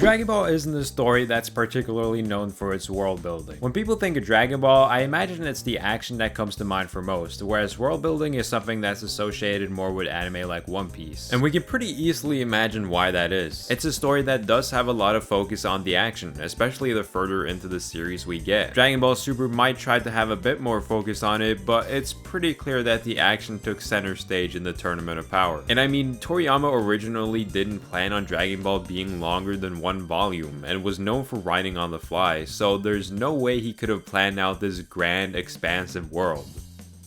Dragon Ball isn't a story that's particularly known for its world building. When people think of Dragon Ball, I imagine it's the action that comes to mind for most, whereas world building is something that's associated more with anime like One Piece. And we can pretty easily imagine why that is. It's a story that does have a lot of focus on the action, especially the further into the series we get. Dragon Ball Super might try to have a bit more focus on it, but it's pretty clear that the action took center stage in the Tournament of Power. And I mean, Toriyama originally didn't plan on Dragon Ball being longer than one volume, and was known for writing on the fly, so there's no way he could have planned out this grand, expansive world.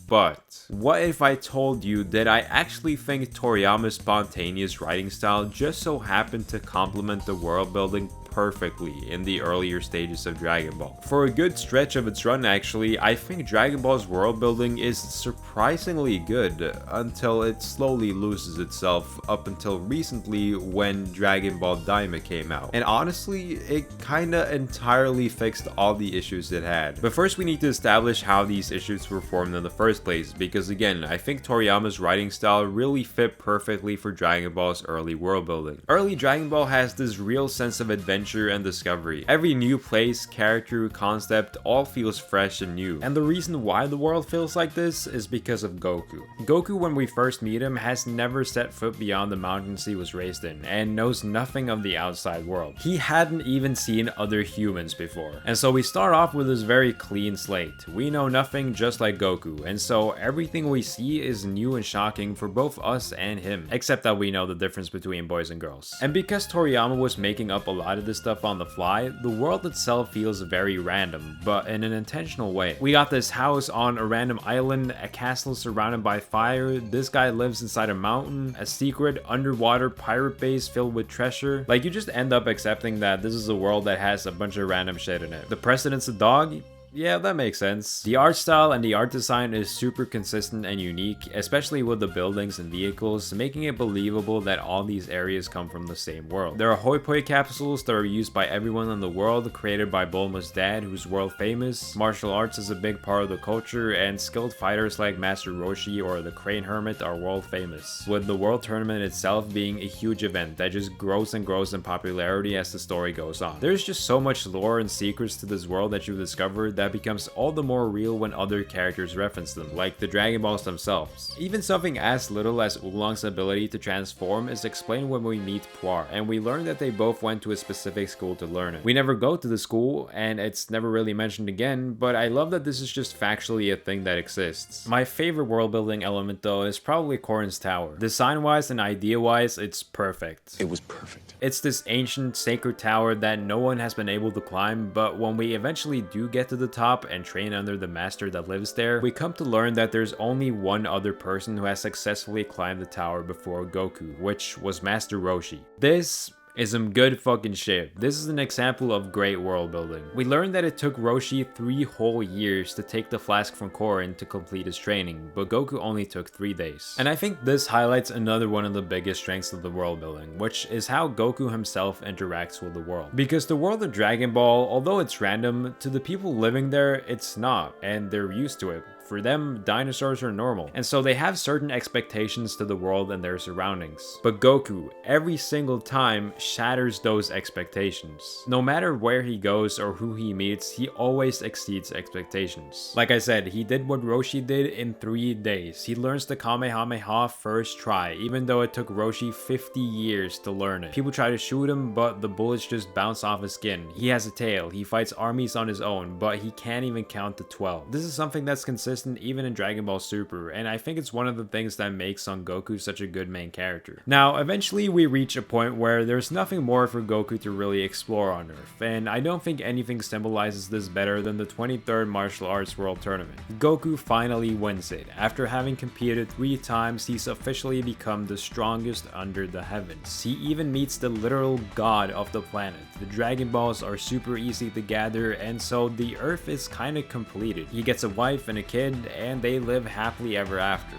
But what if I told you that I actually think Toriyama's spontaneous writing style just so happened to complement the world building perfectly in the earlier stages of Dragon Ball. For a good stretch of its run actually, I think Dragon Ball's world building is surprisingly good until it slowly loses itself up until recently when Dragon Ball Daima came out. And honestly, it kinda entirely fixed all the issues it had. But first we need to establish how these issues were formed in the first place, because again, I think Toriyama's writing style really fit perfectly for Dragon Ball's early world building. Early Dragon Ball has this real sense of adventure and discovery. Every new place, character, concept all feels fresh and new. And the reason why the world feels like this is because of Goku. Goku, when we first meet him, has never set foot beyond the mountains he was raised in and knows nothing of the outside world. He hadn't even seen other humans before. And so we start off with this very clean slate. We know nothing, just like Goku, and so everything we see is new and shocking for both us and him, except that we know the difference between boys and girls. And because Toriyama was making up a lot of this stuff on the fly, the world itself feels very random, but in an intentional way. We got this house on a random island, a castle surrounded by fire, this guy lives inside a mountain, a secret underwater pirate base filled with treasure. Like, you just end up accepting that this is a world that has a bunch of random shit in it. The president's a dog? Yeah, that makes sense. The art style and the art design is super consistent and unique, especially with the buildings and vehicles, making it believable that all these areas come from the same world. There are hoi poi capsules that are used by everyone in the world, created by Bulma's dad, who's world famous. Martial arts is a big part of the culture, and skilled fighters like Master Roshi or the Crane Hermit are world famous, with the world tournament itself being a huge event that just grows and grows in popularity as the story goes on. There's just so much lore and secrets to this world that you've discovered that becomes all the more real when other characters reference them, like the Dragon Balls themselves. Even something as little as Oolong's ability to transform is explained when we meet Puar, and we learn that they both went to a specific school to learn it. We never go to the school, and it's never really mentioned again, but I love that this is just factually a thing that exists. My favorite world building element though is probably Korin's Tower. Design wise and idea wise, it's perfect. It was perfect. It's this ancient sacred tower that no one has been able to climb, but when we eventually do get to the top and train under the master that lives there, we come to learn that there's only one other person who has successfully climbed the tower before Goku, which was Master Roshi. This is some good fucking shit. This is an example of great world building. We learned that it took Roshi 3 whole years to take the flask from Korin to complete his training, but Goku only took 3 days. And I think this highlights another one of the biggest strengths of the world building, which is how Goku himself interacts with the world. Because the world of Dragon Ball, although it's random, to the people living there, it's not, and they're used to it. For them, dinosaurs are normal, and so they have certain expectations to the world and their surroundings. But Goku, every single time, shatters those expectations. No matter where he goes or who he meets, he always exceeds expectations. Like I said, he did what Roshi did in 3 days. He learns the Kamehameha first try, even though it took Roshi 50 years to learn it. People try to shoot him, but the bullets just bounce off his skin. He has a tail, he fights armies on his own, but he can't even count to 12. This is something that's consistent even in Dragon Ball Super, and I think it's one of the things that makes Son Goku such a good main character. Now, eventually we reach a point where there's nothing more for Goku to really explore on Earth, and I don't think anything symbolizes this better than the 23rd Martial Arts World Tournament. Goku finally wins it. After having competed 3 times, he's officially become the strongest under the heavens. He even meets the literal god of the planet. The Dragon Balls are super easy to gather, and so the Earth is kinda completed. He gets a wife and a kid, and they live happily ever after.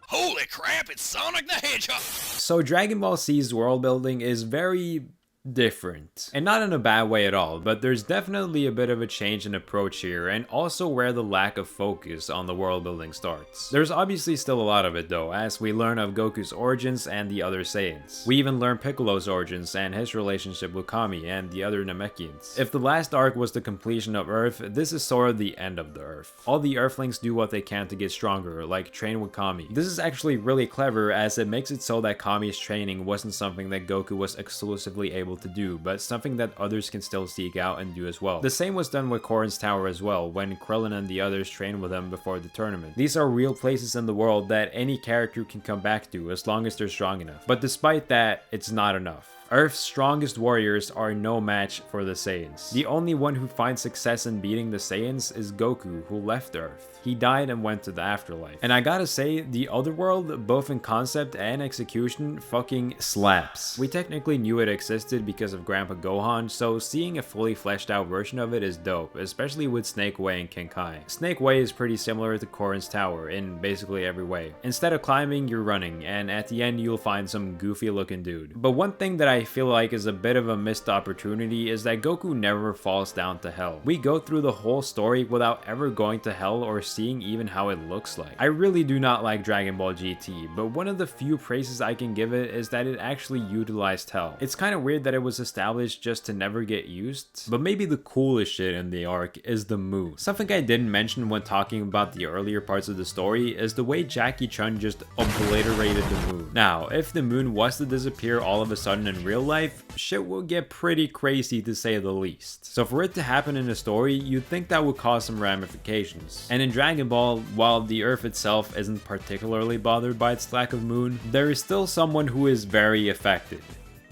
Holy crap, it's Sonic the Hedgehog! So Dragon Ball C's world building is very different. And not in a bad way at all, but there's definitely a bit of a change in approach here, and also where the lack of focus on the world building starts. There's obviously still a lot of it though, as we learn of Goku's origins and the other Saiyans. We even learn Piccolo's origins and his relationship with Kami and the other Namekians. If the last arc was the completion of Earth, this is sort of the end of the Earth. All the Earthlings do what they can to get stronger, like train with Kami. This is actually really clever, as it makes it so that Kami's training wasn't something that Goku was exclusively able to do, but something that others can still seek out and do as well. The same was done with Korin's Tower as well, when Krillin and the others trained with him before the tournament. These are real places in the world that any character can come back to as long as they're strong enough. But despite that, it's not enough. Earth's strongest warriors are no match for the Saiyans. The only one who finds success in beating the Saiyans is Goku, who left Earth. He died and went to the afterlife. And I gotta say, the other world, both in concept and execution, fucking slaps. We technically knew it existed because of Grandpa Gohan, so seeing a fully fleshed out version of it is dope, especially with Snake Way and King Kai. Snake Way is pretty similar to Korin's Tower in basically every way. Instead of climbing, you're running, and at the end you'll find some goofy looking dude. But one thing that I feel like is a bit of a missed opportunity is that Goku never falls down to hell. We go through the whole story without ever going to hell or seeing even how it looks like. I really do not like Dragon Ball GT, but one of the few praises I can give it is that it actually utilized hell. It's kind of weird that it was established just to never get used, but maybe the coolest shit in the arc is the moon. Something I didn't mention when talking about the earlier parts of the story is the way Jackie Chun just obliterated the moon. Now, if the moon was to disappear all of a sudden in real life, shit will get pretty crazy to say the least. So for it to happen in a story, you'd think that would cause some ramifications. And in Dragon Ball, while the Earth itself isn't particularly bothered by its lack of moon, there is still someone who is very affected.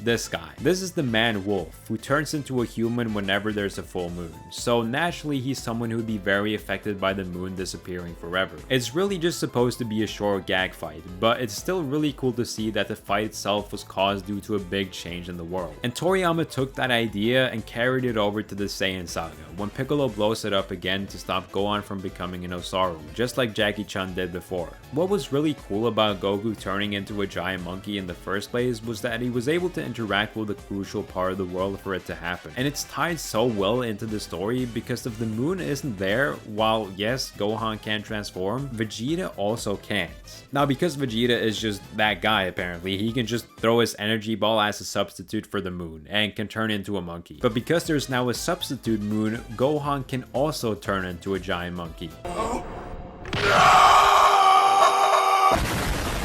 This guy. This is the man Wolf, who turns into a human whenever there's a full moon, so naturally he's someone who'd be very affected by the moon disappearing forever. It's really just supposed to be a short gag fight, but it's still really cool to see that the fight itself was caused due to a big change in the world. And Toriyama took that idea and carried it over to the Saiyan Saga, when Piccolo blows it up again to stop Gohan from becoming an Osaru, just like Jackie Chun did before. What was really cool about Goku turning into a giant monkey in the first place was that he was able to interact with a crucial part of the world for it to happen. And it's tied so well into the story because if the moon isn't there, while yes, Gohan can transform, Vegeta also can't. Now because Vegeta is just that guy apparently, he can just throw his energy ball as a substitute for the moon and can turn into a monkey. But because there's now a substitute moon, Gohan can also turn into a giant monkey.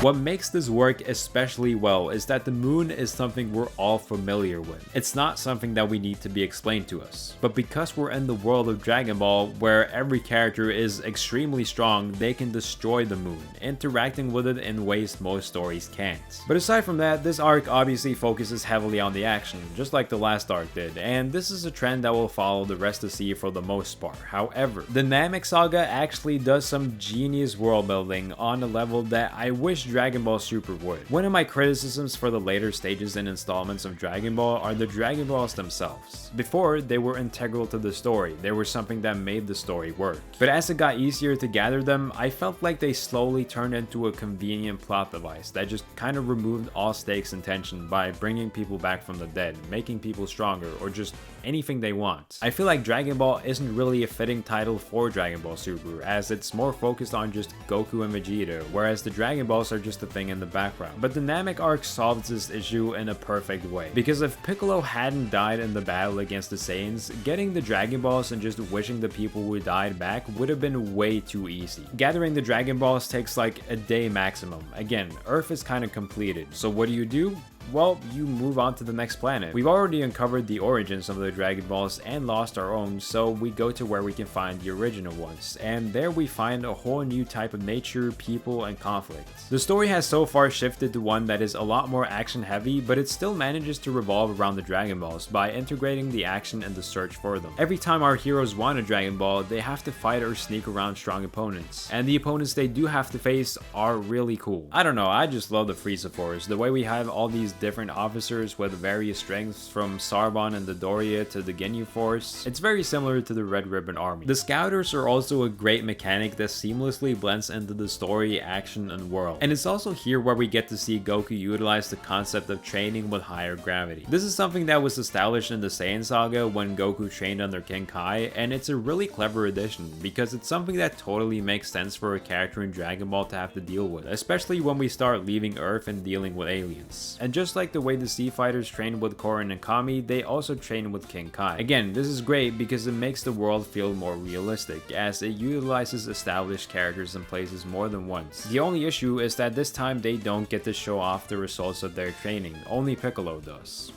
What makes this work especially well is that the moon is something we're all familiar with. It's not something that we need to be explained to us. But because we're in the world of Dragon Ball, where every character is extremely strong, they can destroy the moon, interacting with it in ways most stories can't. But aside from that, this arc obviously focuses heavily on the action, just like the last arc did, and this is a trend that will follow the rest of the for the most part. However, the Namek Saga actually does some genius world building on a level that I wish Dragon Ball Super would. One of my criticisms for the later stages and installments of Dragon Ball are the Dragon Balls themselves. Before, they were integral to the story, they were something that made the story work. But as it got easier to gather them, I felt like they slowly turned into a convenient plot device that just kind of removed all stakes and tension by bringing people back from the dead, making people stronger, or just anything they want. I feel like Dragon Ball isn't really a fitting title for Dragon Ball Super, as it's more focused on just Goku and Vegeta, whereas the Dragon Balls are just a thing in the background. But the Namek arc solves this issue in a perfect way, because if Piccolo hadn't died in the battle against the Saiyans, getting the Dragon Balls and just wishing the people who died back would have been way too easy. Gathering the Dragon Balls takes like a day maximum. Again, Earth is kind of completed, so what do? Well, you move on to the next planet. We've already uncovered the origins of the Dragon Balls and lost our own, so we go to where we can find the original ones, and there we find a whole new type of nature, people, and conflict. The story has so far shifted to one that is a lot more action heavy, but it still manages to revolve around the Dragon Balls by integrating the action and the search for them. Every time our heroes want a Dragon Ball, they have to fight or sneak around strong opponents, and the opponents they do have to face are really cool. I don't know, I just love the Frieza Force, the way we have all these different officers with various strengths from Sarban and the Doria to the Ginyu Force. It's very similar to the Red Ribbon Army. The Scouters are also a great mechanic that seamlessly blends into the story, action, and world. And it's also here where we get to see Goku utilize the concept of training with higher gravity. This is something that was established in the Saiyan Saga when Goku trained under King Kai, and it's a really clever addition because it's something that totally makes sense for a character in Dragon Ball to have to deal with, especially when we start leaving Earth and dealing with aliens. And just like the way the Sea Fighters trained with Korin and Kami, they also train with King Kai. Again, this is great because it makes the world feel more realistic, as it utilizes established characters and places more than once. The only issue is that this time they don't get to show off the results of their training, only Piccolo does.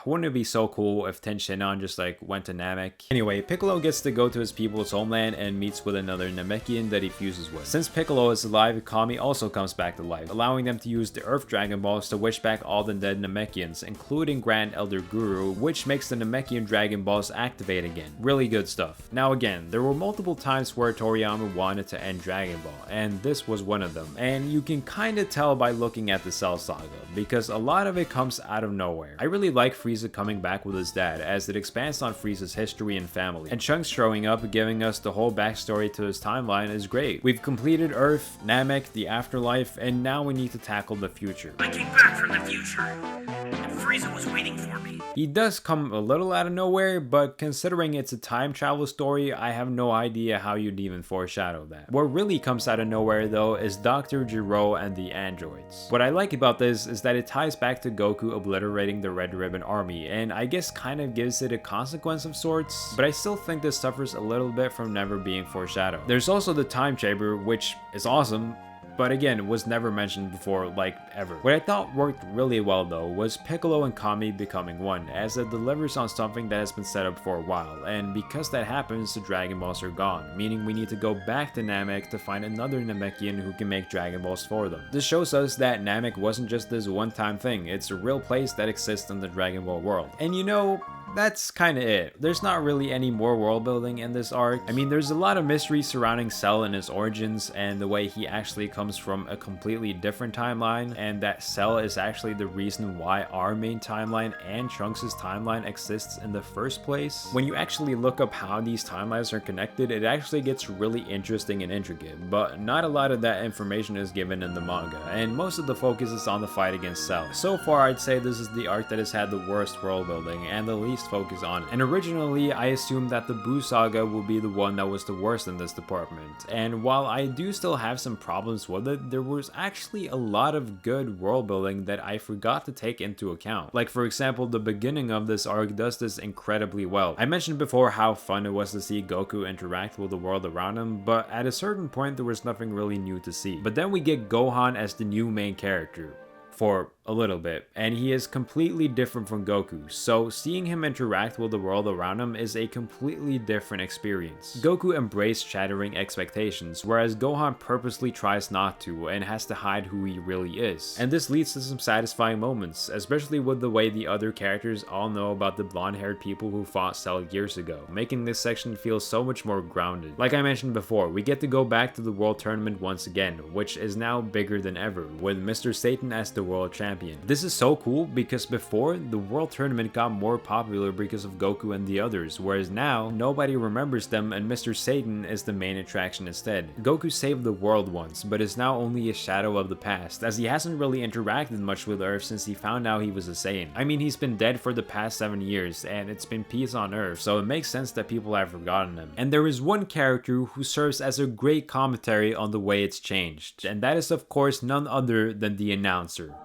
Wouldn't it be so cool if Tenshinhan just like went to Namek? Anyway, Piccolo gets to go to his people's homeland and meets with another Namekian that he fuses with. Since Piccolo is alive, Kami also comes back to life, allowing them to use the Earth Dragon Balls to wish back all the dead Namekians, including Grand Elder Guru, which makes the Namekian Dragon Balls activate again. Really good stuff. Now again, there were multiple times where Toriyama wanted to end Dragon Ball, and this was one of them. And you can kinda tell by looking at the Cell Saga, because a lot of it comes out of nowhere. I really like Frieza coming back with his dad, as it expands on Frieza's history and family. And Trunks showing up, giving us the whole backstory to his timeline is great. We've completed Earth, Namek, the afterlife, and now we need to tackle the future. I came back from the future, and Frieza was waiting for me. He does come a little out of nowhere, but considering it's a time travel story, I have no idea how you'd even foreshadow that. What really comes out of nowhere though is Dr. Gero and the androids. What I like about this is that it ties back to Goku obliterating the Red Ribbon Army, and I guess kind of gives it a consequence of sorts, but I still think this suffers a little bit from never being foreshadowed. There's also the time chamber, which is awesome, but again, was never mentioned before, like, ever. What I thought worked really well though was Piccolo and Kami becoming one, as it delivers on something that has been set up for a while, and because that happens, the Dragon Balls are gone, meaning we need to go back to Namek to find another Namekian who can make Dragon Balls for them. This shows us that Namek wasn't just this one-time thing, it's a real place that exists in the Dragon Ball world. And you know, that's kinda it. There's not really any more world building in this arc. I mean, there's a lot of mystery surrounding Cell and his origins and the way he actually comes from a completely different timeline, and that Cell is actually the reason why our main timeline and Trunks' timeline exists in the first place. When you actually look up how these timelines are connected, it actually gets really interesting and intricate, but not a lot of that information is given in the manga, and most of the focus is on the fight against Cell. So far, I'd say this is the arc that has had the worst world building and the least focus on it. And originally, I assumed that the Buu Saga would be the one that was the worst in this department. And while I do still have some problems with it, there was actually a lot of good world building that I forgot to take into account. Like for example, the beginning of this arc does this incredibly well. I mentioned before how fun it was to see Goku interact with the world around him, but at a certain point there was nothing really new to see. But then we get Gohan as the new main character. For a little bit, and he is completely different from Goku, so seeing him interact with the world around him is a completely different experience. Goku embraced shattering expectations, whereas Gohan purposely tries not to and has to hide who he really is. And this leads to some satisfying moments, especially with the way the other characters all know about the blonde-haired people who fought Cell years ago, making this section feel so much more grounded. Like I mentioned before, we get to go back to the World Tournament once again, which is now bigger than ever, with Mr. Satan as the world champion. This is so cool because before, the World Tournament got more popular because of Goku and the others, whereas now, nobody remembers them and Mr. Satan is the main attraction instead. Goku saved the world once, but is now only a shadow of the past, as he hasn't really interacted much with Earth since he found out he was a Saiyan. I mean, he's been dead for the past 7 years, and it's been peace on Earth, so it makes sense that people have forgotten him. And there is one character who serves as a great commentary on the way it's changed, and that is of course none other than the announcer.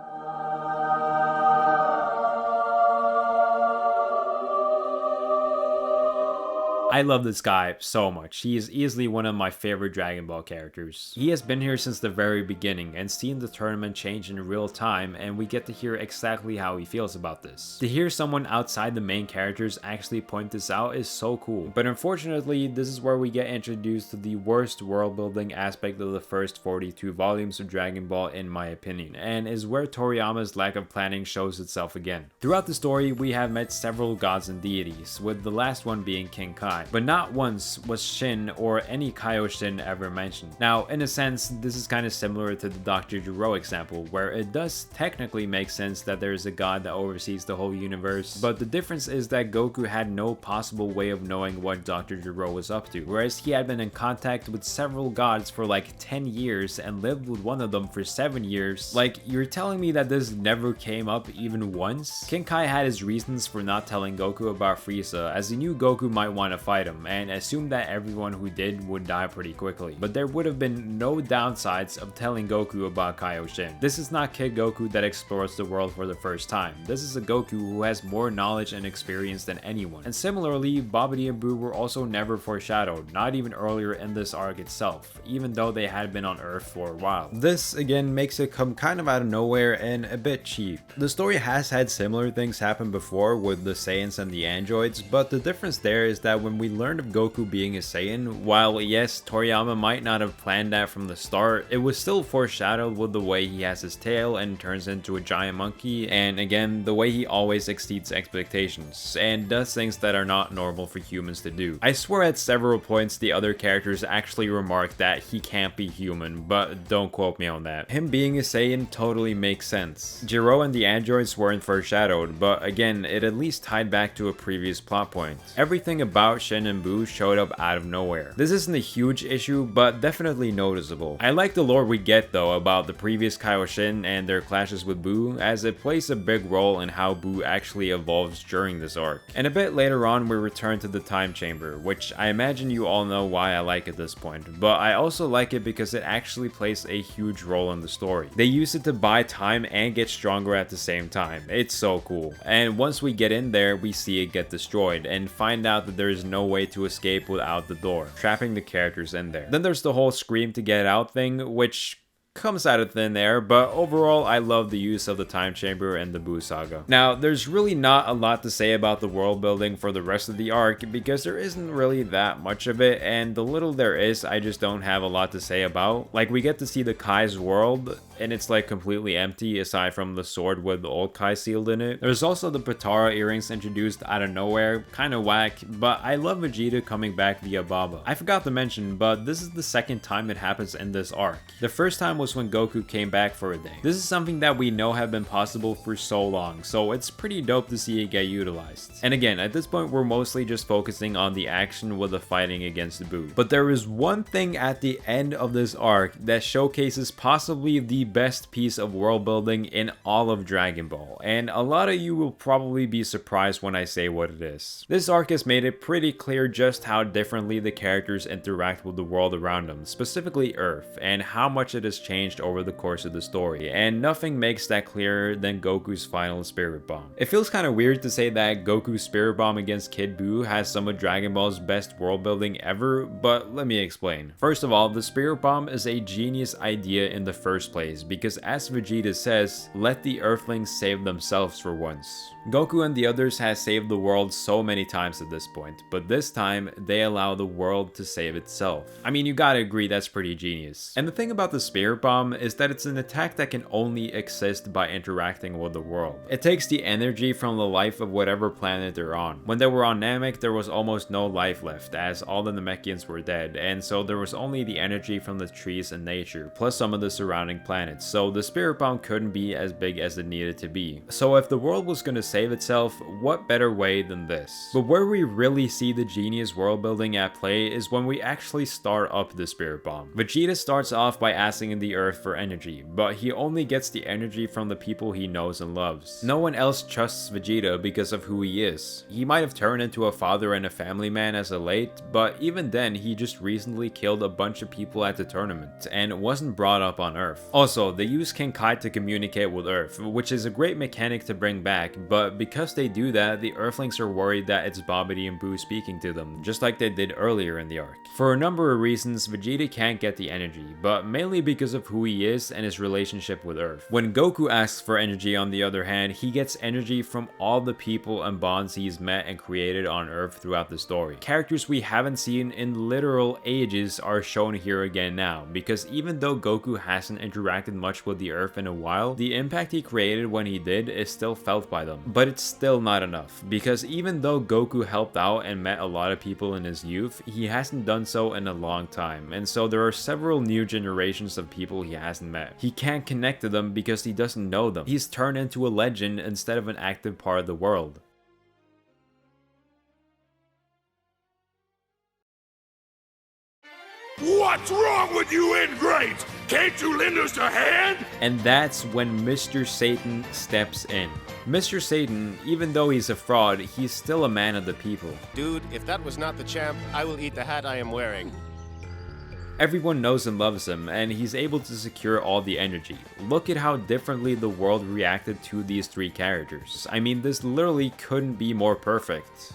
I love this guy so much. He is easily one of my favorite Dragon Ball characters. He has been here since the very beginning and seen the tournament change in real time, and we get to hear exactly how he feels about this. To hear someone outside the main characters actually point this out is so cool. But unfortunately, this is where we get introduced to the worst world building aspect of the first 42 volumes of Dragon Ball in my opinion, and is where Toriyama's lack of planning shows itself again. Throughout the story, we have met several gods and deities, with the last one being King Kai, time, but not once was Shin or any Kaioshin ever mentioned. Now, in a sense, this is kind of similar to the Dr. Gero example, where it does technically make sense that there is a god that oversees the whole universe, but the difference is that Goku had no possible way of knowing what Dr. Gero was up to, whereas he had been in contact with several gods for like 10 years and lived with one of them for 7 years. Like, you're telling me that this never came up even once? King Kai had his reasons for not telling Goku about Frieza, as he knew Goku might want to fight him, and assumed that everyone who did would die pretty quickly. But there would have been no downsides of telling Goku about Kaioshin. This is not Kid Goku that explores the world for the first time. This is a Goku who has more knowledge and experience than anyone. And similarly, Babidi and Buu were also never foreshadowed, not even earlier in this arc itself, even though they had been on Earth for a while. This again makes it come kind of out of nowhere and a bit cheap. The story has had similar things happen before with the Saiyans and the androids, but the difference there is that when we learned of Goku being a Saiyan, while yes, Toriyama might not have planned that from the start, it was still foreshadowed with the way he has his tail and turns into a giant monkey, and again, the way he always exceeds expectations, and does things that are not normal for humans to do. I swear at several points the other characters actually remarked that he can't be human, but don't quote me on that. Him being a Saiyan totally makes sense. Jiro and the androids weren't foreshadowed, but again, it at least tied back to a previous plot point. Everything about Shin and Buu showed up out of nowhere. This isn't a huge issue, but definitely noticeable. I like the lore we get though about the previous Kaioshin and their clashes with Buu, as it plays a big role in how Buu actually evolves during this arc. And a bit later on we return to the time chamber, which I imagine you all know why I like at this point, but I also like it because it actually plays a huge role in the story. They use it to buy time and get stronger at the same time. It's so cool. And once we get in there, we see it get destroyed and find out that there is no way to escape without the door, trapping the characters in there. Then there's the whole scream to get out thing, which comes out of thin air, but overall I love the use of the time chamber and the Buu saga. Now, there's really not a lot to say about the world building for the rest of the arc because there isn't really that much of it, and the little there is I just don't have a lot to say about. Like, we get to see the Kai's world and it's like completely empty aside from the sword with the old Kai sealed in it. There's also the Patara earrings introduced out of nowhere, kind of whack, but I love Vegeta coming back via Baba. I forgot to mention, but this is the second time it happens in this arc. The first time was when Goku came back for a day. This is something that we know have been possible for so long, so it's pretty dope to see it get utilized. And again, at this point we're mostly just focusing on the action with the fighting against Buu. But there is one thing at the end of this arc that showcases possibly the best piece of world building in all of Dragon Ball, and a lot of you will probably be surprised when I say what it is. This arc has made it pretty clear just how differently the characters interact with the world around them, specifically Earth, and how much it has changed over the course of the story, and nothing makes that clearer than Goku's final Spirit Bomb. It feels kind of weird to say that Goku's Spirit Bomb against Kid Buu has some of Dragon Ball's best world building ever, but let me explain. First of all, the Spirit Bomb is a genius idea in the first place, because as Vegeta says, let the Earthlings save themselves for once. Goku and the others has saved the world so many times at this point, but this time they allow the world to save itself. I mean, you gotta agree that's pretty genius. And the thing about the Spirit Bomb is that it's an attack that can only exist by interacting with the world. It takes the energy from the life of whatever planet they're on. When they were on Namek, there was almost no life left, as all the Namekians were dead, and so there was only the energy from the trees and nature, plus some of the surrounding planets, so the Spirit Bomb couldn't be as big as it needed to be. So if the world was gonna save itself, what better way than this? But where we really see the genius world building at play is when we actually start up the Spirit Bomb. Vegeta starts off by asking the Earth for energy, but he only gets the energy from the people he knows and loves. No one else trusts Vegeta because of who he is. He might have turned into a father and a family man as of late, but even then he just recently killed a bunch of people at the tournament and wasn't brought up on Earth. Also, they use King Kai to communicate with Earth, which is a great mechanic to bring back, but because they do that, the Earthlings are worried that it's Babidi and Buu speaking to them, just like they did earlier in the arc. For a number of reasons, Vegeta can't get the energy, but mainly because of who he is and his relationship with Earth. When Goku asks for energy, on the other hand, he gets energy from all the people and bonds he's met and created on Earth throughout the story. Characters we haven't seen in literal ages are shown here again now, because even though Goku hasn't interacted much with the Earth in a while, the impact he created when he did is still felt by them. but it's still not enough, because even though Goku helped out and met a lot of people in his youth, he hasn't done so in a long time, and so there are several new generations of people he hasn't met. He can't connect to them because he doesn't know them. He's turned into a legend instead of an active part of the world. What's wrong with you ingrates? Can't you lend us a hand? And that's when Mr. Satan steps in. Mr. Satan, even though he's a fraud, he's still a man of the people. Dude, if that was not the champ, I will eat the hat I am wearing. Everyone knows and loves him, and he's able to secure all the energy. Look at how differently the world reacted to these three characters. I mean, this literally couldn't be more perfect.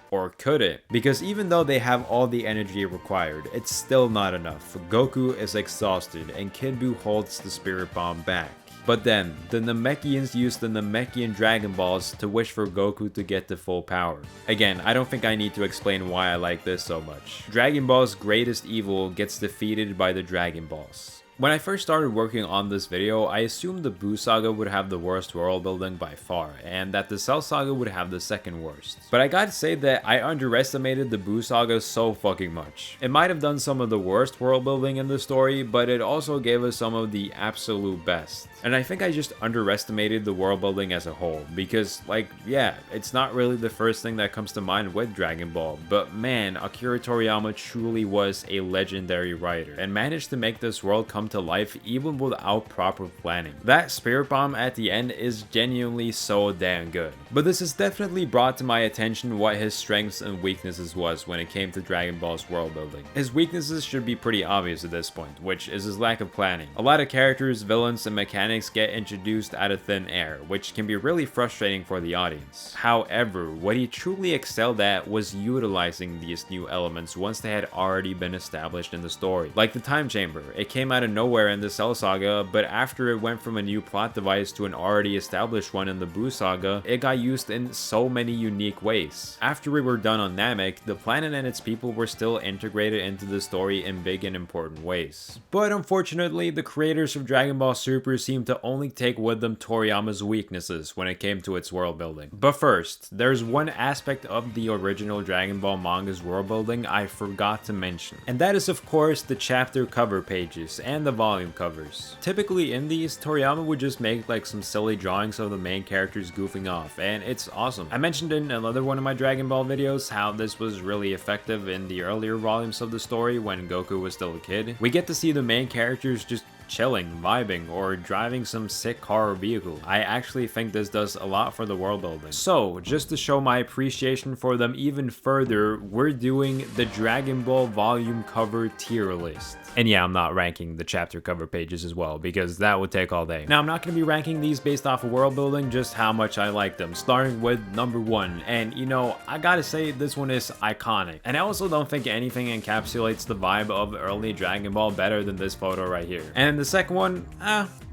Or could it? Because even though they have all the energy required, it's still not enough. Goku is exhausted, and Kid Buu holds the Spirit Bomb back. But then, the Namekians use the Namekian Dragon Balls to wish for Goku to get to full power. Again, I don't think I need to explain why I like this so much. Dragon Ball's greatest evil gets defeated by the Dragon Balls. When I first started working on this video, I assumed the Buu Saga would have the worst world building by far, and that the Cell Saga would have the second worst. But I gotta say that I underestimated the Buu Saga so fucking much. It might have done some of the worst world building in the story, but it also gave us some of the absolute best. And I think I just underestimated the world building as a whole, because like, yeah, it's not really the first thing that comes to mind with Dragon Ball, but man, Akira Toriyama truly was a legendary writer, and managed to make this world come to life even without proper planning. That Spirit Bomb at the end is genuinely so damn good. But this has definitely brought to my attention what his strengths and weaknesses was when it came to Dragon Ball's world building. His weaknesses should be pretty obvious at this point, which is his lack of planning. A lot of characters, villains, and mechanics get introduced out of thin air, which can be really frustrating for the audience. However, what he truly excelled at was utilizing these new elements once they had already been established in the story. Like the Time Chamber, it came out of nowhere in the Cell Saga, but after it went from a new plot device to an already established one in the Buu Saga, it got used in so many unique ways. After we were done on Namek, the planet and its people were still integrated into the story in big and important ways. But unfortunately, the creators of Dragon Ball Super seemed to only take with them Toriyama's weaknesses when it came to its world building. But first, there's one aspect of the original Dragon Ball manga's world building I forgot to mention, and that is of course the chapter cover pages and the volume covers. Typically in these, Toriyama would just make like some silly drawings of the main characters goofing off, and it's awesome. I mentioned in another one of my Dragon Ball videos how this was really effective in the earlier volumes of the story when Goku was still a kid. We get to see the main characters just chilling, vibing, or driving some sick car or vehicle. I actually think this does a lot for the world building. So, just to show my appreciation for them even further, we're doing the Dragon Ball volume cover tier list. And yeah, I'm not ranking the chapter cover pages as well, because that would take all day. Now, I'm not going to be ranking these based off of world building, just how much I like them, starting with number 1. And you know, I gotta say, this one is iconic. And I also don't think anything encapsulates the vibe of early Dragon Ball better than this photo right here. And the second one,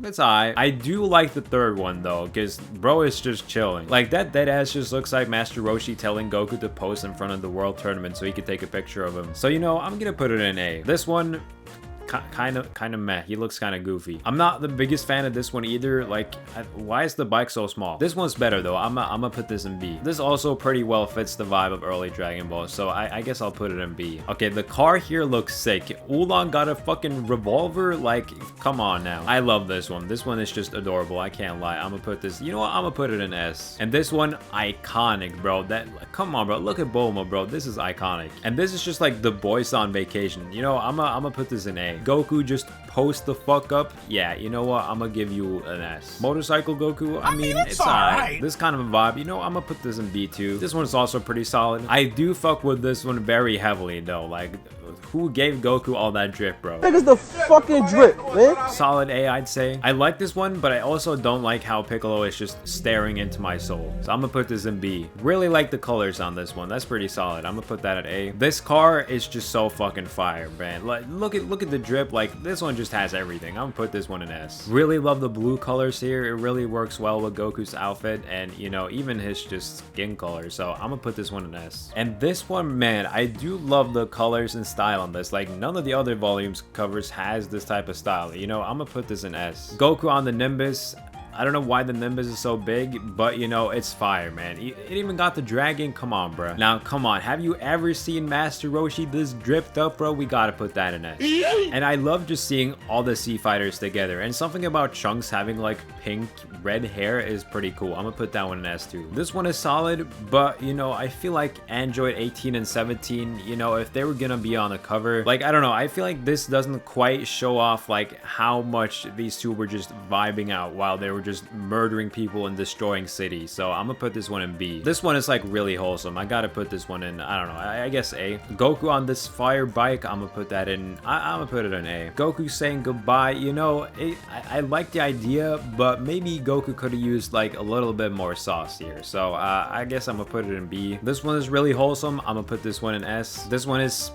it's alright. I do like the third one though, because bro is just chilling. Like, that deadass just looks like Master Roshi telling Goku to pose in front of the world tournament so he could take a picture of him. So you know, I'm gonna put it in A. This one, kind of meh. He looks kind of goofy. I'm not the biggest fan of this one either. Like, why is the bike so small? This one's better though. I'm gonna put this in B. This also pretty well fits the vibe of early Dragon Ball, so I guess I'll put it in B. Okay, the car here looks sick. Oolong got a fucking revolver. Like, come on now. I love this one. This one is just adorable. I can't lie. I'm gonna put this, you know what? I'm gonna put it in S. And this one, iconic, bro. Come on, bro. Look at Bulma, bro. This is iconic. And this is just like the boys on vacation. You know, I'm gonna put this in A. Goku just post the fuck up. Yeah, you know what? I'm gonna give you an S. Motorcycle Goku, I mean it's alright. This kind of a vibe. You know, I'm gonna put this in B too. This one's also pretty solid. I do fuck with this one very heavily though. Like, who gave Goku all that drip, bro? Niggas the fucking drip, man. Solid A, I'd say. I like this one, but I also don't like how Piccolo is just staring into my soul. So I'm gonna put this in B. Really like the colors on this one. That's pretty solid. I'm gonna put that at A. This car is just so fucking fire, man. Like, look at the drip. Like, this one just has everything. I'm gonna put this one in S. Really love the blue colors here. It really works well with Goku's outfit and, you know, even his just skin color. So I'm gonna put this one in S. And this one, man, I do love the colors and style on this. Like, none of the other volumes covers has this type of style. You know, I'm gonna put this in S. Goku on the Nimbus, I don't know why the Nimbus is so big, but you know, it's fire, man. It even got the dragon. Come on, bro. Now, come on. Have you ever seen Master Roshi this dripped up, bro? We gotta put that in S. And I love just seeing all the Sea Fighters together. And something about Trunks having like pink, red hair is pretty cool. I'm gonna put that one in S too. This one is solid, but you know, I feel like Android 18 and 17, you know, if they were gonna be on the cover, like, I don't know, I feel like this doesn't quite show off like how much these two were just vibing out while they were just murdering people and destroying cities. So I'm gonna put this one in B. This one is like really wholesome. I gotta put this one in, I don't know, I guess A. Goku on this fire bike, I'm gonna put that in, I'm gonna put it in A. Goku saying goodbye, you know, I like the idea, but maybe Goku could have used like a little bit more sauce here. So I guess I'm gonna put it in B. This one is really wholesome. I'm gonna put this one in S. This one is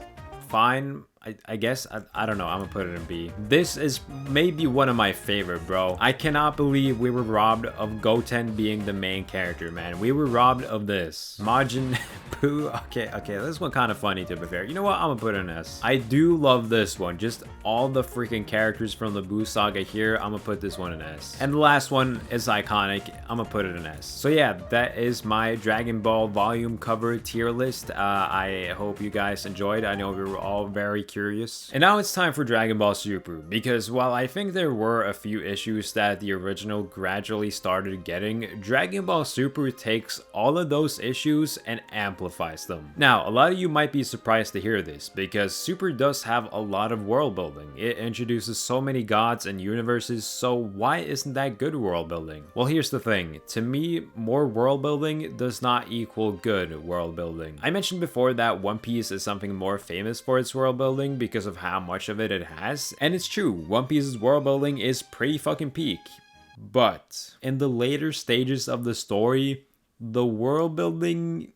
fine. I guess, I don't know, I'm gonna put it in B. This is maybe one of my favorite, bro. I cannot believe we were robbed of Goten being the main character, man. We were robbed of this. Majin Buu, okay, this one kind of funny to be fair. You know what, I'm gonna put it in S. I do love this one, just all the freaking characters from the Buu saga here. I'm gonna put this one in S. And the last one is iconic, I'm gonna put it in S. So yeah, that is my Dragon Ball volume cover tier list. I hope you guys enjoyed. I know we were all very curious. And now it's time for Dragon Ball Super, because while I think there were a few issues that the original gradually started getting, Dragon Ball Super takes all of those issues and amplifies them. Now, a lot of you might be surprised to hear this, because Super does have a lot of world building. It introduces so many gods and universes, so why isn't that good world building? Well, here's the thing. To me, more world building does not equal good world building. I mentioned before that One Piece is something more famous for its world building because of how much of it has, and it's true, One Piece's world building is pretty fucking peak. But in the later stages of the story, the world building,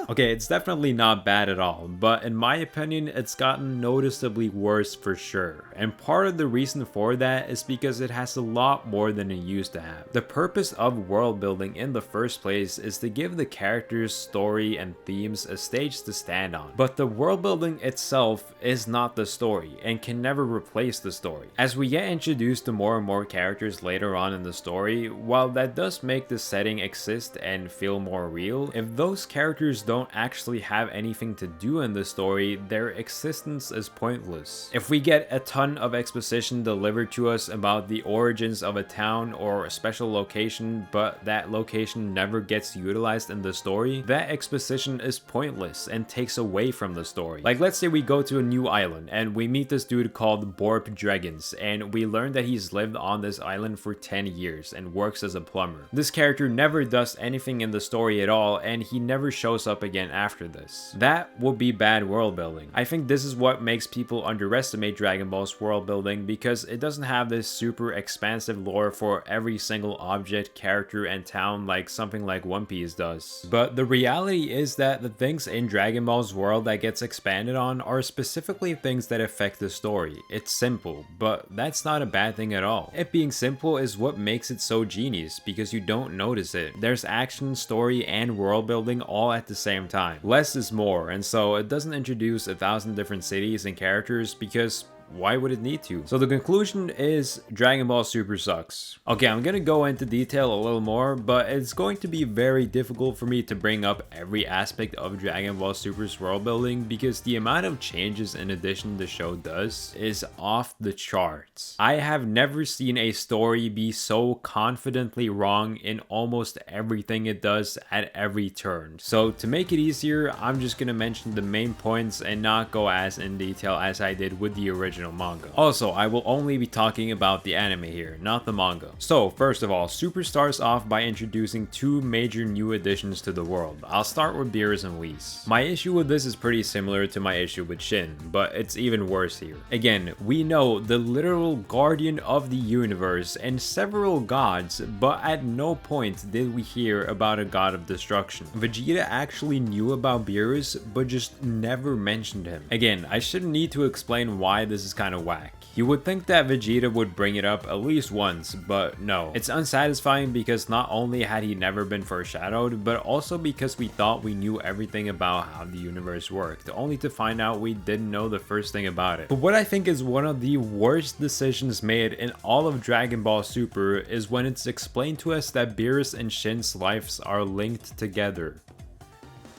okay, it's definitely not bad at all, but in my opinion, it's gotten noticeably worse for sure. And part of the reason for that is because it has a lot more than it used to have. The purpose of world building in the first place is to give the characters, story, and themes a stage to stand on. But the world building itself is not the story and can never replace the story. As we get introduced to more and more characters later on in the story, while that does make the setting exist and feel more real, if those characters don't actually have anything to do in the story, their existence is pointless. If we get a ton of exposition delivered to us about the origins of a town or a special location, but that location never gets utilized in the story, that exposition is pointless and takes away from the story. Like, let's say we go to a new island and we meet this dude called Borp Dragons, and we learn that he's lived on this island for 10 years and works as a plumber. This character never does anything in the story at all, and he never shows up again after this. That would be bad world building. I think this is what makes people underestimate Dragon Ball's world building, because it doesn't have this super expansive lore for every single object, character, and town like something like One Piece does. But the reality is that the things in Dragon Ball's world that gets expanded on are specifically things that affect the story. It's simple, but that's not a bad thing at all. It being simple is what makes it so genius, because you don't notice it. There's action, story, and world building all at the same time. Less is more, and so it doesn't introduce 1,000 different cities and characters, because why would it need to? So the conclusion is Dragon Ball Super sucks. Okay, I'm gonna go into detail a little more, but it's going to be very difficult for me to bring up every aspect of Dragon Ball Super's world building, because the amount of changes and addition the show does is off the charts. I have never seen a story be so confidently wrong in almost everything it does at every turn. So to make it easier, I'm just gonna mention the main points and not go as in detail as I did with the original manga. Also, I will only be talking about the anime here, not the manga. So, first of all, Super starts off by introducing two major new additions to the world. I'll start with Beerus and Whis. My issue with this is pretty similar to my issue with Shin, but it's even worse here. Again, we know the literal guardian of the universe and several gods, but at no point did we hear about a god of destruction. Vegeta actually knew about Beerus, but just never mentioned him. Again, I shouldn't need to explain why this is kind of whack. You would think that Vegeta would bring it up at least once, but no. It's unsatisfying because not only had he never been foreshadowed, but also because we thought we knew everything about how the universe worked, only to find out we didn't know the first thing about it. But what I think is one of the worst decisions made in all of Dragon Ball Super is when it's explained to us that Beerus and Shin's lives are linked together.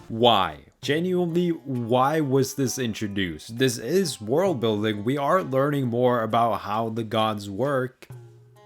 Why? Genuinely, why was this introduced? This is world building. We are learning more about how the gods work,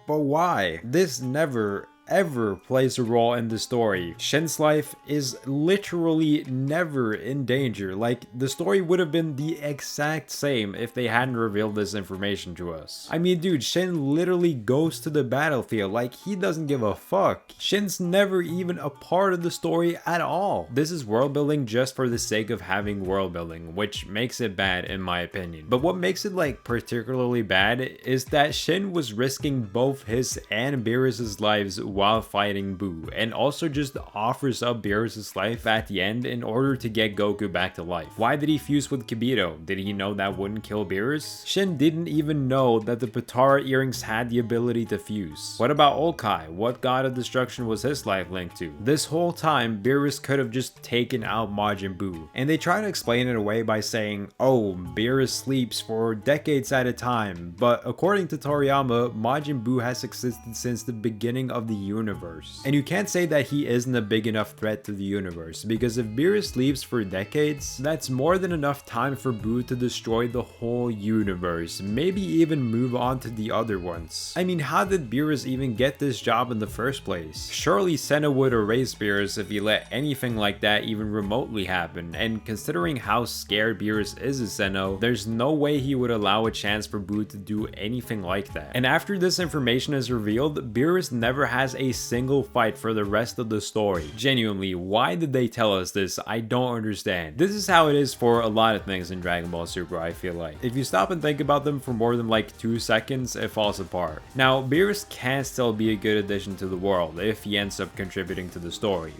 but why? This never ever plays a role in the story. Shin's life is literally never in danger. Like, the story would have been the exact same if they hadn't revealed this information to us. I mean, dude, Shin literally goes to the battlefield. Like, he doesn't give a fuck. Shin's never even a part of the story at all. This is world building just for the sake of having world building, which makes it bad in my opinion. But what makes it like particularly bad is that Shin was risking both his and Beerus's lives while fighting Buu, and also just offers up Beerus' life at the end in order to get Goku back to life. Why did he fuse with Kibito? Did he know that wouldn't kill Beerus? Shin didn't even know that the Potara earrings had the ability to fuse. What about Olkai? What god of destruction was his life linked to? This whole time, Beerus could have just taken out Majin Buu, and they try to explain it away by saying, oh, Beerus sleeps for decades at a time, but according to Toriyama, Majin Buu has existed since the beginning of the universe. And you can't say that he isn't a big enough threat to the universe, because if Beerus sleeps for decades, that's more than enough time for Buu to destroy the whole universe, maybe even move on to the other ones. I mean, how did Beerus even get this job in the first place? Surely Senna would erase Beerus if he let anything like that even remotely happen, and considering how scared Beerus is of Senna, there's no way he would allow a chance for Buu to do anything like that. And after this information is revealed, Beerus never has a single fight for the rest of the story. Genuinely, why did they tell us this? I don't understand. This is how it is for a lot of things in Dragon Ball Super, I feel like. If you stop and think about them for more than like 2 seconds, it falls apart. Now, Beerus can still be a good addition to the world if he ends up contributing to the story.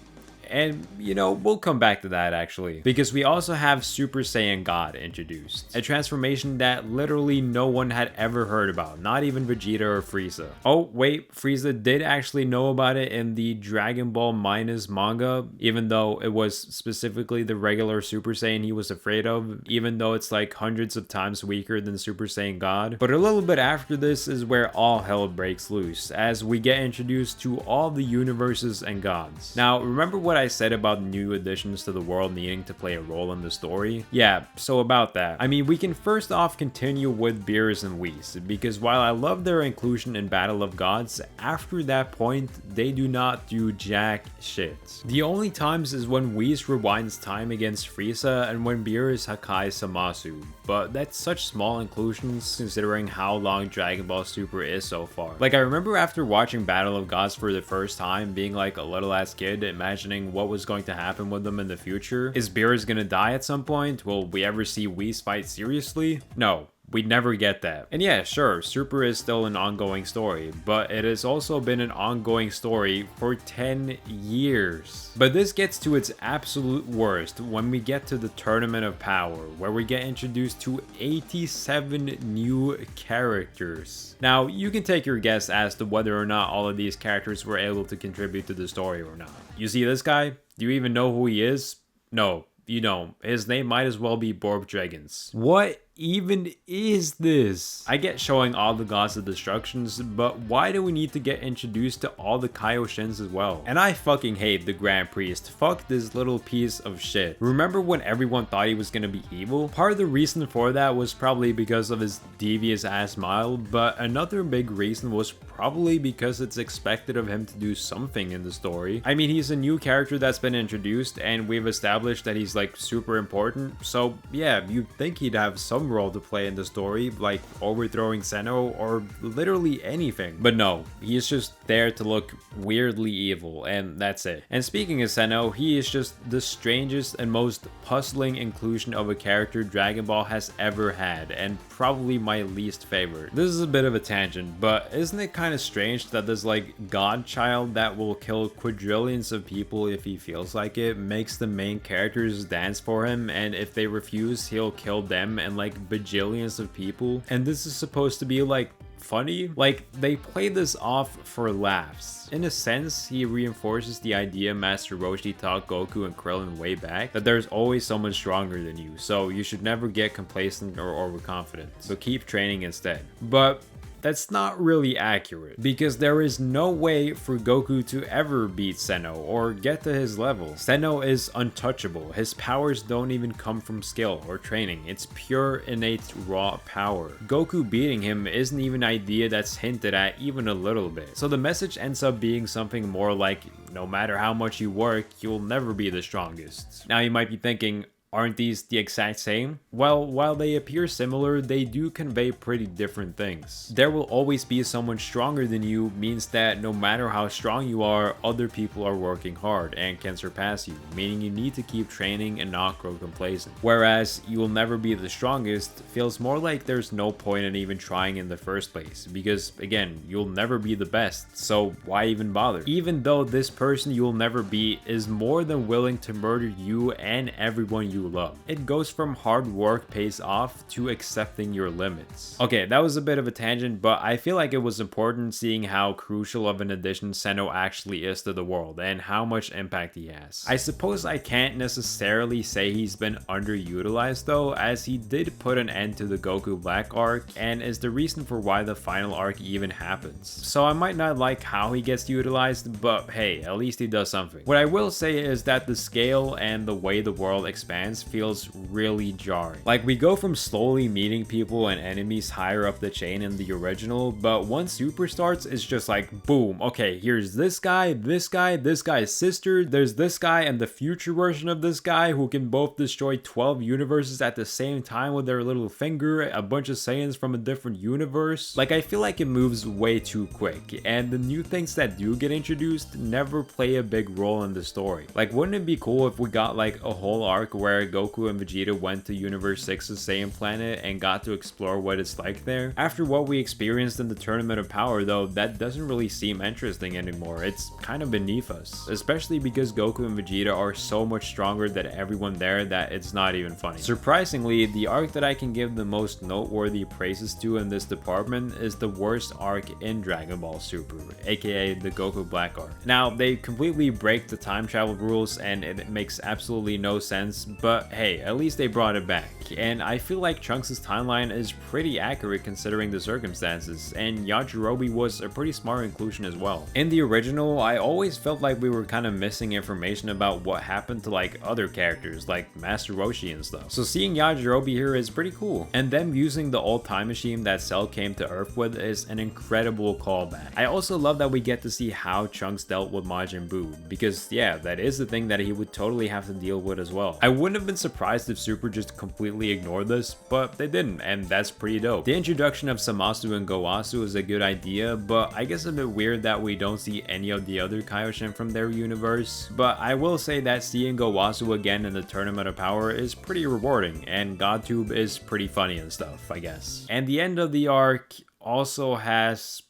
And, you know, we'll come back to that actually, because we also have Super Saiyan God introduced. A transformation that literally no one had ever heard about, not even Vegeta or Frieza. Oh, wait, Frieza did actually know about it in the Dragon Ball Minus manga, even though it was specifically the regular Super Saiyan he was afraid of, even though it's like hundreds of times weaker than Super Saiyan God. But a little bit after this is where all hell breaks loose, as we get introduced to all the universes and gods. Now, remember what I said about new additions to the world needing to play a role in the story? Yeah, so about that. I mean, we can first off continue with Beerus and Whis, because while I love their inclusion in Battle of Gods, after that point, they do not do jack shit. The only times is when Whis rewinds time against Frieza and when Beerus Hakai Samasu, but that's such small inclusions considering how long Dragon Ball Super is so far. Like, I remember after watching Battle of Gods for the first time, being like a little ass kid, imagining what was going to happen with them in the future. Is Beerus gonna die at some point? Will we ever see Whis fight seriously? No. We'd never get that. And yeah, sure, Super is still an ongoing story, but it has also been an ongoing story for 10 years. But this gets to its absolute worst when we get to the Tournament of Power, where we get introduced to 87 new characters. Now, you can take your guess as to whether or not all of these characters were able to contribute to the story or not. You see this guy? Do you even know who he is? No, you don't. His name might as well be Borb Dragons. What even is this? I get showing all the gods of destructions, but why do we need to get introduced to all the Kaioshins as well? And I fucking hate the Grand Priest. Fuck this little piece of shit. Remember when everyone thought he was gonna be evil? Part of the reason for that was probably because of his devious ass smile, but another big reason was probably because it's expected of him to do something in the story. I mean, he's a new character that's been introduced, and we've established that he's like super important, so yeah, you'd think he'd have some role to play in the story, like overthrowing Zeno or literally anything. But no, he's just there to look weirdly evil, and that's it. And speaking of Zeno, he is just the strangest and most puzzling inclusion of a character Dragon Ball has ever had, and probably my least favorite. This is a bit of a tangent, but isn't it kind of strange that this like godchild that will kill quadrillions of people if he feels like it makes the main characters dance for him, and if they refuse he'll kill them and like bajillions of people? And this is supposed to be like funny? Like, they play this off for laughs. In a sense, he reinforces the idea Master Roshi taught Goku and Krillin way back, that there's always someone stronger than you, so you should never get complacent or overconfident, so keep training instead. But that's not really accurate, because there is no way for Goku to ever beat Senno or get to his level. Senno is untouchable. His powers don't even come from skill or training. It's pure innate raw power. Goku beating him isn't even an idea that's hinted at even a little bit. So the message ends up being something more like, no matter how much you work, you'll never be the strongest. Now you might be thinking, aren't these the exact same? Well, while they appear similar, they do convey pretty different things. There will always be someone stronger than you means that no matter how strong you are, other people are working hard and can surpass you, meaning you need to keep training and not grow complacent. Whereas you will never be the strongest feels more like there's no point in even trying in the first place, because again, you'll never be the best, so why even bother? Even though this person you will never beat is more than willing to murder you and everyone you love. It goes from hard work pays off to accepting your limits. Okay, that was a bit of a tangent, but I feel like it was important seeing how crucial of an addition Senno actually is to the world and how much impact he has. I suppose I can't necessarily say he's been underutilized though, as he did put an end to the Goku Black arc and is the reason for why the final arc even happens. So I might not like how he gets utilized, but hey, at least he does something. What I will say is that the scale and the way the world expands feels really jarring. Like, we go from slowly meeting people and enemies higher up the chain in the original, but once Super starts, it's just like, boom, okay, here's this guy's sister, there's this guy and the future version of this guy who can both destroy 12 universes at the same time with their little finger, a bunch of Saiyans from a different universe. Like, I feel like it moves way too quick, and the new things that do get introduced never play a big role in the story. Like, wouldn't it be cool if we got like a whole arc where Goku and Vegeta went to Universe 6's Saiyan planet and got to explore what it's like there? After what we experienced in the Tournament of Power though, that doesn't really seem interesting anymore. It's kind of beneath us, especially because Goku and Vegeta are so much stronger than everyone there that it's not even funny. Surprisingly, the arc that I can give the most noteworthy praises to in this department is the worst arc in Dragon Ball Super, aka the Goku Black arc. Now, they completely break the time travel rules and it makes absolutely no sense, but hey, at least they brought it back, and I feel like Trunks' timeline is pretty accurate considering the circumstances, and Yajirobe was a pretty smart inclusion as well. In the original, I always felt like we were kind of missing information about what happened to like other characters like Master Roshi and stuff, so seeing Yajirobe here is pretty cool, and them using the old time machine that Cell came to Earth with is an incredible callback. I also love that we get to see how Trunks dealt with Majin Buu, because yeah, that is the thing that he would totally have to deal with as well. I wouldn't have been surprised if Super just completely ignored this, but they didn't, and that's pretty dope. The introduction of Zamasu and Gowasu is a good idea, but I guess a bit weird that we don't see any of the other Kaioshin from their universe. But I will say that seeing Gowasu again in the Tournament of Power is pretty rewarding, and GodTube is pretty funny and stuff, I guess. And the end of the arc also has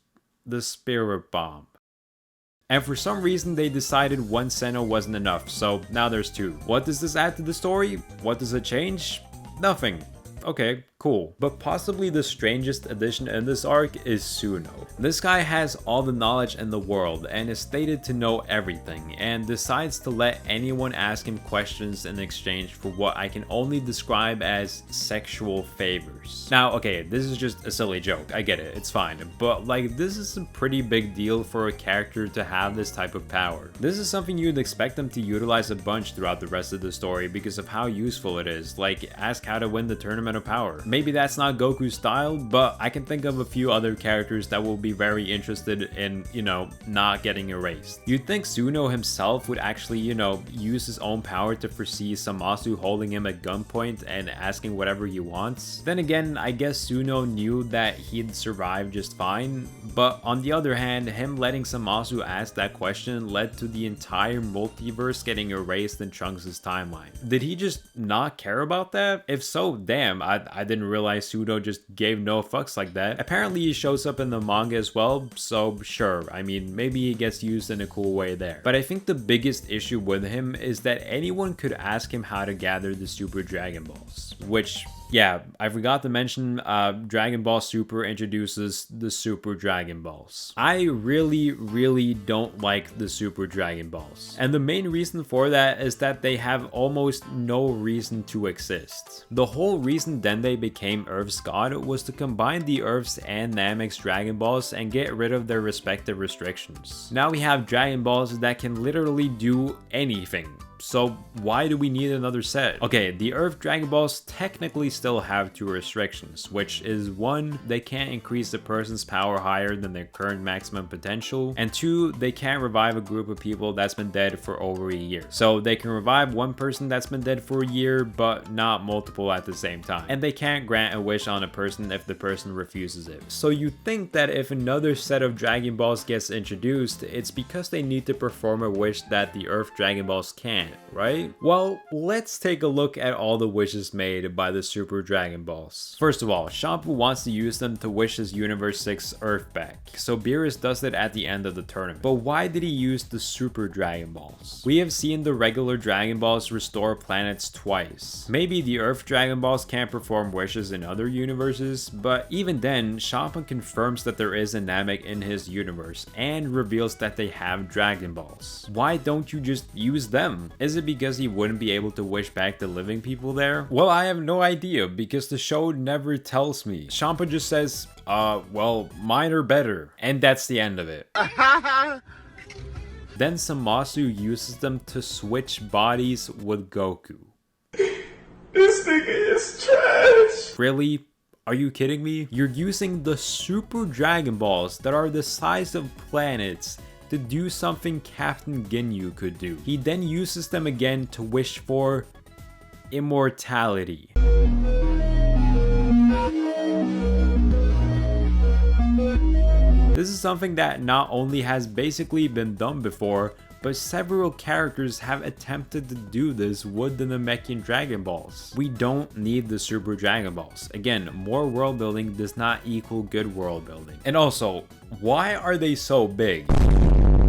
the Spirit Bomb. And for some reason they decided one Senno wasn't enough, so now there's two. What does this add to the story? What does it change? Nothing. Okay, cool. But possibly the strangest addition in this arc is Suno. This guy has all the knowledge in the world and is stated to know everything, and decides to let anyone ask him questions in exchange for what I can only describe as sexual favors. Now, okay, this is just a silly joke, I get it, it's fine, but like, this is a pretty big deal for a character to have this type of power. This is something you'd expect them to utilize a bunch throughout the rest of the story because of how useful it is, like ask how to win the Tournament of Power. Maybe that's not Goku's style, but I can think of a few other characters that will be very interested in, you know, not getting erased. You'd think Suno himself would actually, you know, use his own power to foresee Zamasu holding him at gunpoint and asking whatever he wants. Then again, I guess Suno knew that he'd survive just fine, but on the other hand, him letting Zamasu ask that question led to the entire multiverse getting erased in Trunks' timeline. Did he just not care about that? If so, damn, damn, I didn't realize Sudo just gave no fucks like that. Apparently he shows up in the manga as well, so sure, I mean, maybe he gets used in a cool way there. But I think the biggest issue with him is that anyone could ask him how to gather the Super Dragon Balls, which, yeah, I forgot to mention, Dragon Ball Super introduces the Super Dragon Balls. I really don't like the Super Dragon Balls. And the main reason for that is that they have almost no reason to exist. The whole reason Dende became Earth's god was to combine the Earth's and Namek's Dragon Balls and get rid of their respective restrictions. Now we have Dragon Balls that can literally do anything. So why do we need another set? Okay, the Earth Dragon Balls technically still have two restrictions, which is 1, they can't increase the person's power higher than their current maximum potential, and 2, they can't revive a group of people that's been dead for over a year. So they can revive one person that's been dead for a year, but not multiple at the same time. And they can't grant a wish on a person if the person refuses it. So you think that if another set of Dragon Balls gets introduced, it's because they need to perform a wish that the Earth Dragon Balls can't, right? Well, let's take a look at all the wishes made by the Super Dragon Balls. First of all, Shampoo wants to use them to wish his Universe 6 Earth back, so Beerus does it at the end of the tournament. But why did he use the Super Dragon Balls? We have seen the regular Dragon Balls restore planets twice. Maybe the Earth Dragon Balls can't perform wishes in other universes, but even then, Shampoo confirms that there is a Namek in his universe and reveals that they have Dragon Balls. Why don't you just use them? Is it because he wouldn't be able to wish back the living people there? Well, I have no idea because the show never tells me. Shampoo just says, well, mine are better. And that's the end of it. Then Zamasu uses them to switch bodies with Goku. This nigga is trash. Really? Are you kidding me? You're using the Super Dragon Balls that are the size of planets to do something Captain Ginyu could do. He then uses them again to wish for immortality. This is something that not only has basically been done before, but several characters have attempted to do this with the Namekian Dragon Balls. We don't need the Super Dragon Balls. Again, more world building does not equal good world building. And also, why are they so big?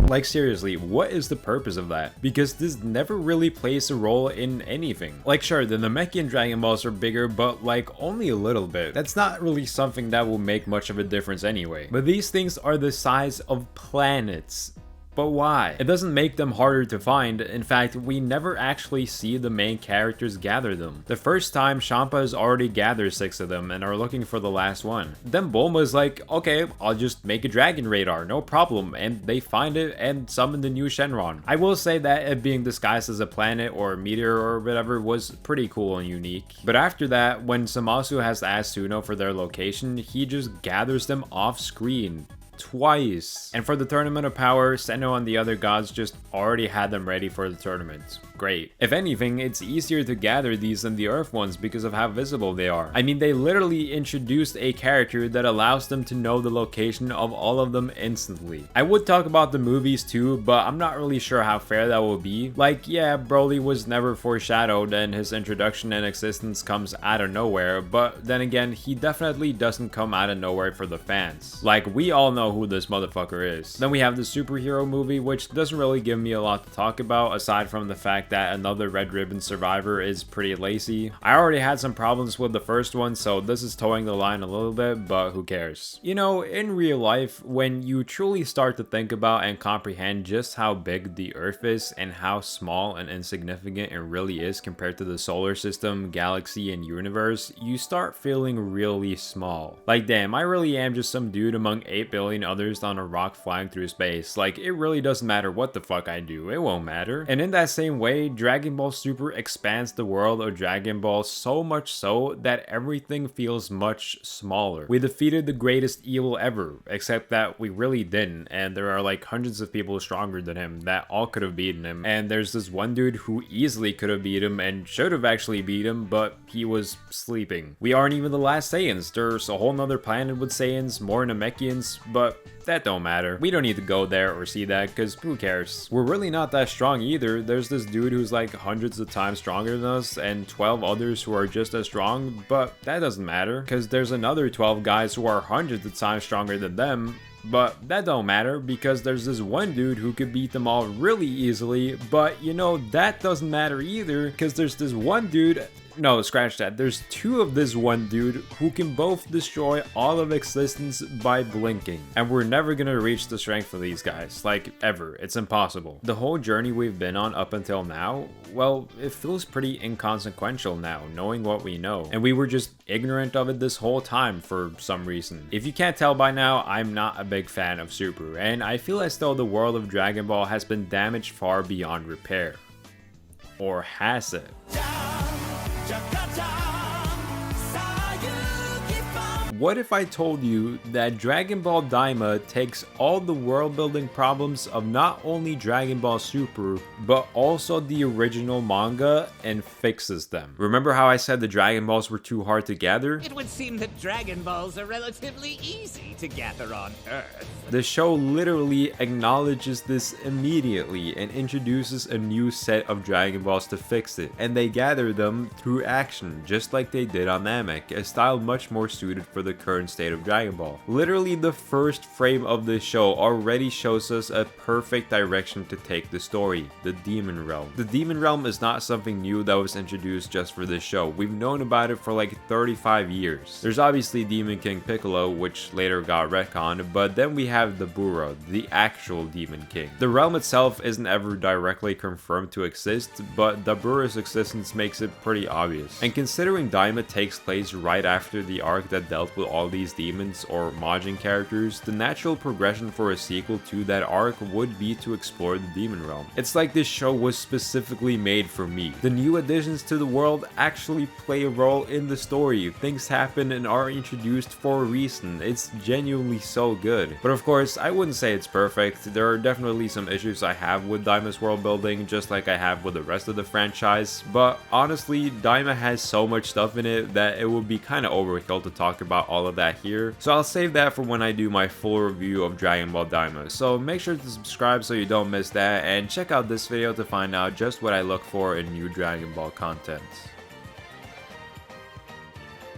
Like seriously, what is the purpose of that? Because this never really plays a role in anything. Like sure, the Namekian Dragon Balls are bigger, but like only a little bit. That's not really something that will make much of a difference anyway. But these things are the size of planets. But why? It doesn't make them harder to find. In fact, we never actually see the main characters gather them. The first time, Champa has already gathered 6 of them and are looking for the last one. Then Bulma's like, okay, I'll just make a dragon radar, no problem. And they find it and summon the new Shenron. I will say that it being disguised as a planet or a meteor or whatever was pretty cool and unique. But after that, when Zamasu has asked Suno for their location, he just gathers them off screen. Twice. And for the Tournament of Power, Senno and the other gods just already had them ready for the tournament. Great. If anything, it's easier to gather these than the Earth ones because of how visible they are. I mean, they literally introduced a character that allows them to know the location of all of them instantly. I would talk about the movies too, but I'm not really sure how fair that will be. Like, yeah, Broly was never foreshadowed and his introduction and existence comes out of nowhere, but then again, he definitely doesn't come out of nowhere for the fans. Like, we all know who this motherfucker is. Then we have the superhero movie, which doesn't really give me a lot to talk about aside from the fact that another Red Ribbon survivor is pretty lazy. I already had some problems with the first one, so this is towing the line a little bit, but who cares? You know, in real life, when you truly start to think about and comprehend just how big the Earth is and how small and insignificant it really is compared to the solar system, galaxy, and universe, you start feeling really small. Like, damn, I really am just some dude among 8 billion others on a rock flying through space. Like, it really doesn't matter what the fuck I do, it won't matter. And in that same way, Dragon Ball Super expands the world of Dragon Ball so much so that everything feels much smaller. We defeated the greatest evil ever, except that we really didn't, and there are like hundreds of people stronger than him that all could have beaten him, and there's this one dude who easily could have beat him and should have actually beat him, but he was sleeping. We aren't even the last Saiyans. There's a whole nother planet with Saiyans, more Namekians, but that don't matter. We don't need to go there or see that, because who cares? We're really not that strong either. There's this dude who's like hundreds of times stronger than us and 12 others who are just as strong, but that doesn't matter, because there's another 12 guys who are hundreds of times stronger than them. But that don't matter, because there's this one dude who could beat them all really easily. But you know, that doesn't matter either, because there's this one dude. No, scratch that. There's two of this one dude who can both destroy all of existence by blinking. And we're never gonna reach the strength of these guys, like ever. It's impossible. The whole journey we've been on up until now, well, it feels pretty inconsequential now, knowing what we know. And we were just ignorant of it this whole time for some reason. If you can't tell by now, I'm not a big fan of Super, and I feel as though the world of Dragon Ball has been damaged far beyond repair. Or has it? What if I told you that Dragon Ball Daima takes all the world building problems of not only Dragon Ball Super, but also the original manga and fixes them? Remember how I said the Dragon Balls were too hard to gather? It would seem that Dragon Balls are relatively easy to gather on Earth. The show literally acknowledges this immediately and introduces a new set of Dragon Balls to fix it, and they gather them through action, just like they did on Namek, a style much more suited for the current state of Dragon Ball. Literally, the first frame of this show already shows us a perfect direction to take the story: the Demon Realm. The Demon Realm is not something new that was introduced just for this show. We've known about it for like 35 years. There's obviously Demon King Piccolo, which later got retconned, but then we have the Bura, the actual Demon King. The realm itself isn't ever directly confirmed to exist, but the Bura's existence makes it pretty obvious. And considering Daima takes place right after the arc that dealt with all these demons or Majin characters, the natural progression for a sequel to that arc would be to explore the Demon Realm. It's like this show was specifically made for me. The new additions to the world actually play a role in the story. Things happen and are introduced for a reason. It's genuinely so good. But of course, I wouldn't say it's perfect. There are definitely some issues I have with Daima's world building, just like I have with the rest of the franchise. But honestly, Daima has so much stuff in it that it would be kind of overkill to talk about all of that here, so I'll save that for when I do my full review of Dragon Ball Daima. So make sure to subscribe so you don't miss that, and check out this video to find out just what I look for in new Dragon Ball content.